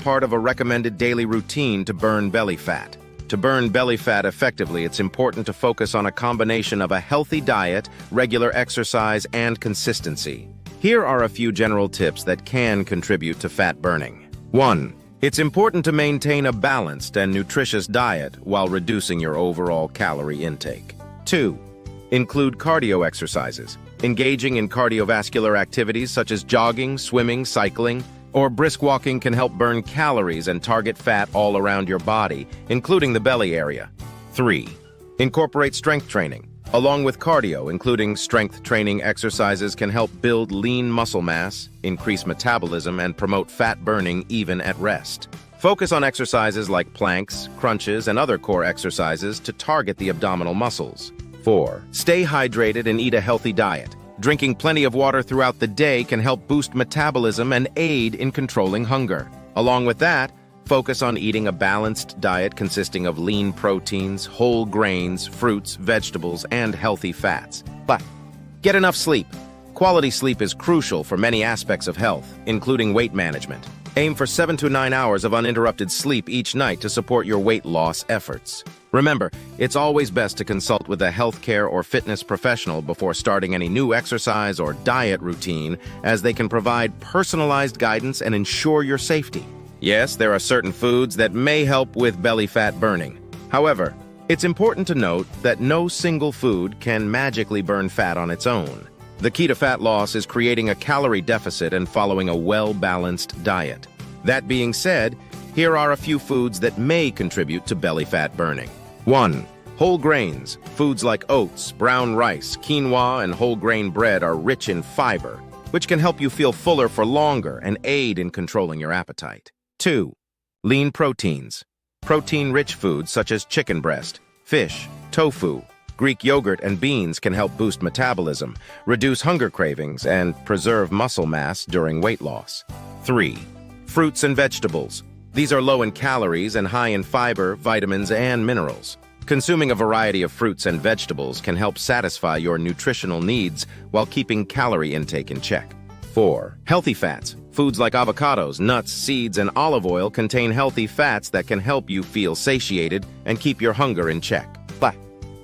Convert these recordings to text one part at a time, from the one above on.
part of a recommended daily routine to burn belly fat. To burn belly fat effectively, it's important to focus on a combination of a healthy diet, regular exercise, and consistency. Here are a few general tips that can contribute to fat burning. 1. It's important to maintain a balanced and nutritious diet while reducing your overall calorie intake. 2. Include cardio exercises. Engaging in cardiovascular activities such as jogging, swimming, cycling, or brisk walking can help burn calories and target fat all around your body, including the belly area. 3. Incorporate strength training. Along with cardio, including strength training exercises can help build lean muscle mass, increase metabolism, and promote fat burning even at rest. Focus on exercises like planks, crunches, and other core exercises to target the abdominal muscles. 4. Stay hydrated and eat a healthy diet. Drinking plenty of water throughout the day can help boost metabolism and aid in controlling hunger. Along with that, focus on eating a balanced diet consisting of lean proteins, whole grains, fruits, vegetables, and healthy fats. But get enough sleep. Quality sleep is crucial for many aspects of health, including weight management. Aim for 7 to 9 hours of uninterrupted sleep each night to support your weight loss efforts. Remember, it's always best to consult with a healthcare or fitness professional before starting any new exercise or diet routine, as they can provide personalized guidance and ensure your safety. Yes, there are certain foods that may help with belly fat burning. However, it's important to note that no single food can magically burn fat on its own. The key to fat loss is creating a calorie deficit and following a well-balanced diet. That being said, here are a few foods that may contribute to belly fat burning. 1. Whole grains. Foods like oats, brown rice, quinoa, and whole grain bread are rich in fiber, which can help you feel fuller for longer and aid in controlling your appetite. 2. Lean proteins. Protein-rich foods such as chicken breast, fish, tofu, Greek yogurt, and beans can help boost metabolism, reduce hunger cravings, and preserve muscle mass during weight loss. 3. Fruits and vegetables. These are low in calories and high in fiber, vitamins, and minerals. Consuming a variety of fruits and vegetables can help satisfy your nutritional needs while keeping calorie intake in check. 4. Healthy fats. Foods like avocados, nuts, seeds, and olive oil contain healthy fats that can help you feel satiated and keep your hunger in check.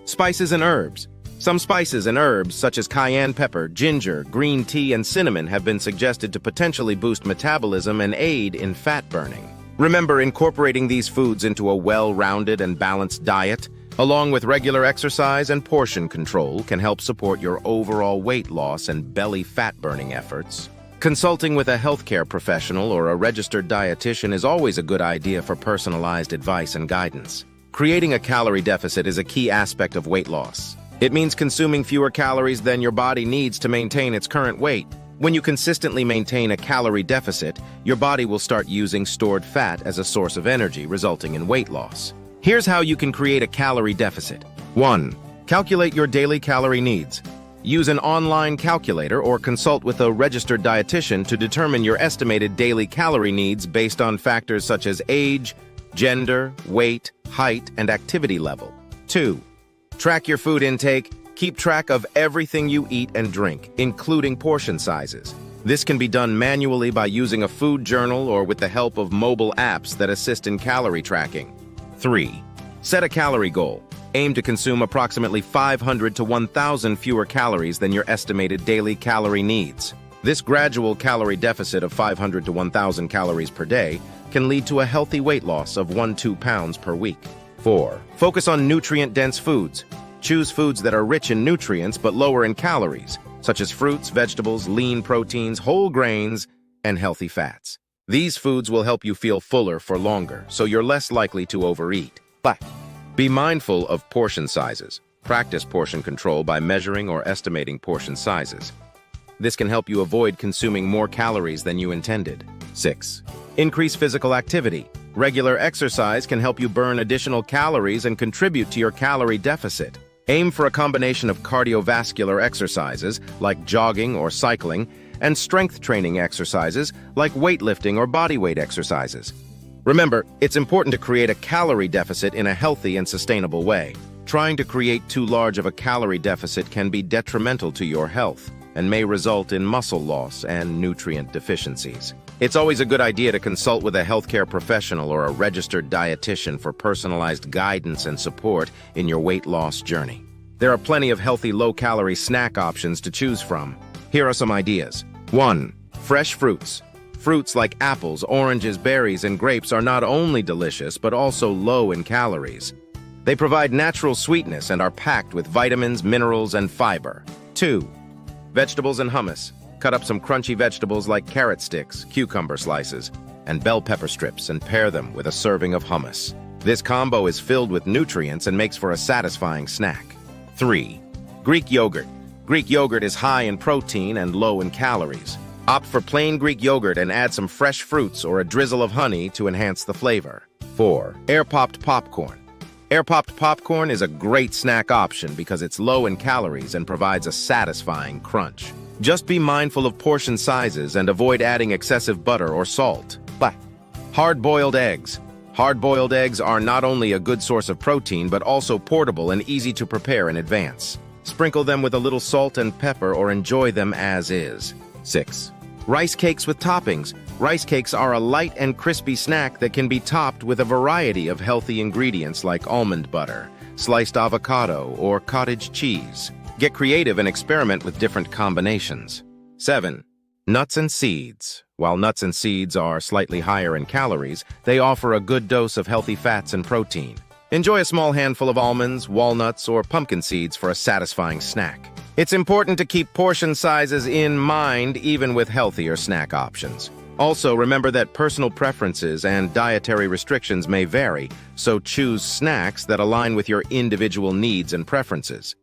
Spices and herbs. Some spices and herbs, such as cayenne pepper, ginger, green tea, and cinnamon, have been suggested to potentially boost metabolism and aid in fat burning. Remember, incorporating these foods into a well-rounded and balanced diet, along with regular exercise and portion control, can help support your overall weight loss and belly fat burning efforts. Consulting with a healthcare professional or a registered dietitian is always a good idea for personalized advice and guidance. Creating a calorie deficit is a key aspect of weight loss. It means consuming fewer calories than your body needs to maintain its current weight. When you consistently maintain a calorie deficit, your body will start using stored fat as a source of energy, resulting in weight loss. Here's how you can create a calorie deficit. 1. Calculate your daily calorie needs. Use an online calculator or consult with a registered dietitian to determine your estimated daily calorie needs based on factors such as age, gender, weight, height, and activity level. 2. Track your food intake. Keep track of everything you eat and drink, including portion sizes. This can be done manually by using a food journal or with the help of mobile apps that assist in calorie tracking. 3. Set a calorie goal. Aim to consume approximately 500 to 1,000 fewer calories than your estimated daily calorie needs. This gradual calorie deficit of 500 to 1,000 calories per day can lead to a healthy weight loss of 1-2 pounds per week. 4. Focus on nutrient-dense foods. Choose foods that are rich in nutrients but lower in calories, such as fruits, vegetables, lean proteins, whole grains, and healthy fats. These foods will help you feel fuller for longer, so you're less likely to overeat. But be mindful of portion sizes. Practice portion control by measuring or estimating portion sizes. This can help you avoid consuming more calories than you intended. 6. Increase physical activity. Regular exercise can help you burn additional calories and contribute to your calorie deficit. Aim for a combination of cardiovascular exercises, like jogging or cycling, and strength training exercises, like weightlifting or bodyweight exercises. Remember, it's important to create a calorie deficit in a healthy and sustainable way. Trying to create too large of a calorie deficit can be detrimental to your health and may result in muscle loss and nutrient deficiencies. It's always a good idea to consult with a healthcare professional or a registered dietitian for personalized guidance and support in your weight loss journey. There are plenty of healthy, low-calorie snack options to choose from. Here are some ideas. 1. Fresh fruits. Fruits like apples, oranges, berries, and grapes are not only delicious, but also low in calories. They provide natural sweetness and are packed with vitamins, minerals, and fiber. 2. Vegetables and hummus. Cut up some crunchy vegetables like carrot sticks, cucumber slices, and bell pepper strips and pair them with a serving of hummus. This combo is filled with nutrients and makes for a satisfying snack. 3. Greek yogurt. Greek yogurt is high in protein and low in calories. Opt for plain Greek yogurt and add some fresh fruits or a drizzle of honey to enhance the flavor. 4. Air-popped popcorn. Air-popped popcorn is a great snack option because it's low in calories and provides a satisfying crunch. Just be mindful of portion sizes and avoid adding excessive butter or salt. Hard-boiled eggs. Hard-boiled eggs are not only a good source of protein, but also portable and easy to prepare in advance. Sprinkle them with a little salt and pepper or enjoy them as is. 6. Rice cakes with toppings. Rice cakes are a light and crispy snack that can be topped with a variety of healthy ingredients like almond butter, sliced avocado, or cottage cheese. Get creative and experiment with different combinations. 7. Nuts and seeds. While nuts and seeds are slightly higher in calories, they offer a good dose of healthy fats and protein. Enjoy a small handful of almonds, walnuts, or pumpkin seeds for a satisfying snack. It's important to keep portion sizes in mind even with healthier snack options. Also, remember that personal preferences and dietary restrictions may vary, so choose snacks that align with your individual needs and preferences.